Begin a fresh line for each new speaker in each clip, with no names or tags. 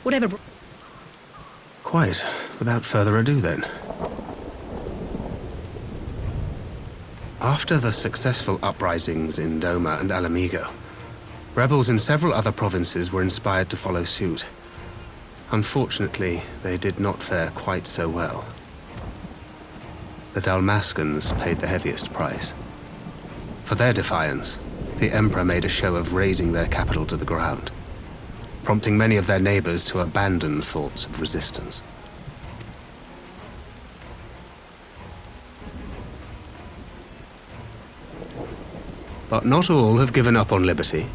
Whatever...
Quite. Without further ado, then. After the successful uprisings in Doma and Alamigo, rebels in several other provinces were inspired to follow suit. Unfortunately, they did not fare quite so well. The Dalmascans paid the heaviest price. For their defiance, the Emperor made a show of razing their capital to the ground, prompting many of their neighbors to abandon thoughts of resistance. But not all have given up on liberty.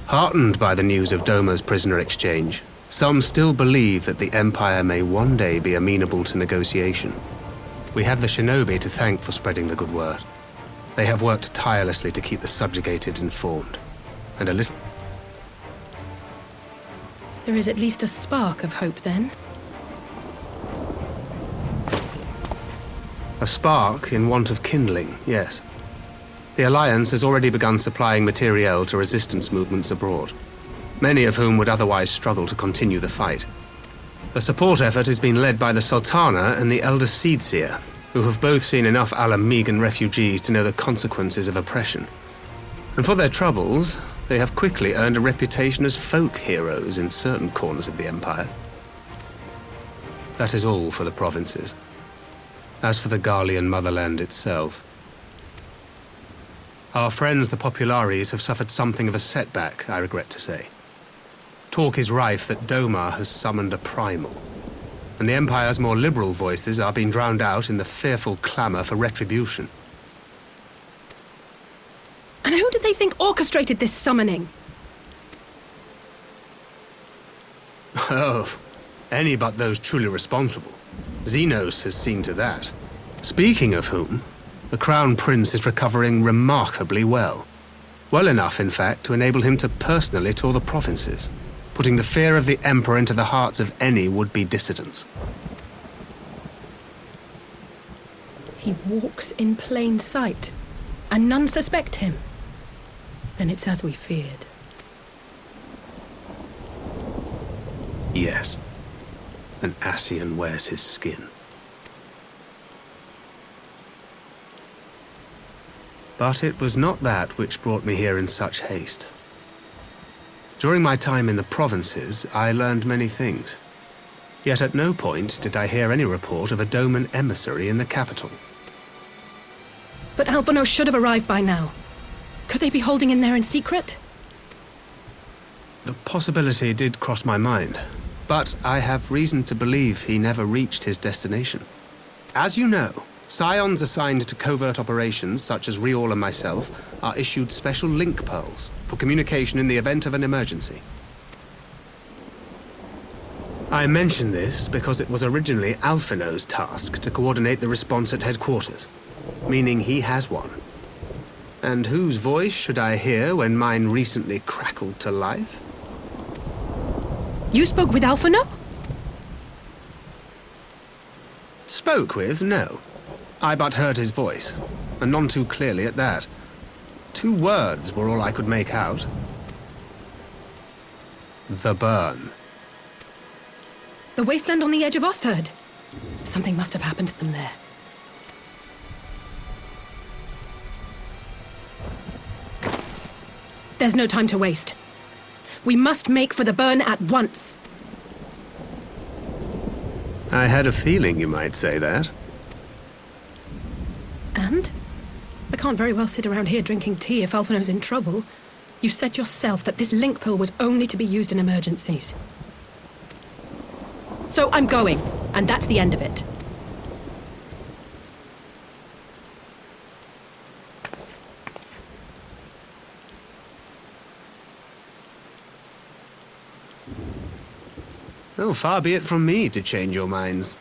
Heartened by the news of Doma's prisoner exchange, some still believe that the Empire may one day be amenable to negotiation. We have the shinobi to thank for spreading the good word. They have worked tirelessly to keep the subjugated informed, and a little...
There is at least a spark of hope, then.
A spark in want of kindling, yes. The Alliance has already begun supplying materiel to resistance movements abroad, many of whom would otherwise struggle to continue the fight. The support effort has been led by the Sultana and the Elder Seedseer, who have both seen enough Alamigan refugees to know the consequences of oppression. And for their troubles, they have quickly earned a reputation as folk heroes in certain corners of the Empire. That is all for the provinces. As for the Garlean motherland itself, our friends the Populares have suffered something of a setback, I regret to say. Talk is rife that Doma has summoned a primal, and the Empire's more liberal voices are being drowned out in the fearful clamor for retribution.
And who do they think orchestrated this summoning?
Oh, any but those truly responsible. Xenos has seen to that. Speaking of whom, the Crown Prince is recovering remarkably well. Well enough, in fact, to enable him to personally tour the provinces, putting the fear of the Emperor into the hearts of any would-be dissidents.
He walks in plain sight, and none suspect him. Then it's as we feared.
Yes. An Ascian wears his skin. But it was not that which brought me here in such haste. During my time in the provinces, I learned many things. Yet at no point did I hear any report of a Doman emissary in the capital.
But Alphonse should have arrived by now. Could they be holding him there in secret?
The possibility did cross my mind, but I have reason to believe he never reached his destination. As you know, Scions assigned to covert operations, such as Riol and myself, are issued special link pearls for communication in the event of an emergency. I mention this because it was originally Alphino's task to coordinate the response at headquarters, meaning he has one. And whose voice should I hear when mine recently crackled to life?
You spoke with Alphino?
Spoke with? No. I but heard his voice, and none too clearly at that. 2 words were all I could make out. The burn.
The wasteland on the edge of Otherd. Something must have happened to them there. There's no time to waste. We must make for the burn at once.
I had a feeling you might say that.
And? I can't very well sit around here drinking tea if Alphino's in trouble. You said yourself that this link pill was only to be used in emergencies. So I'm going, and that's the end of it.
Oh, far be it from me to change your minds.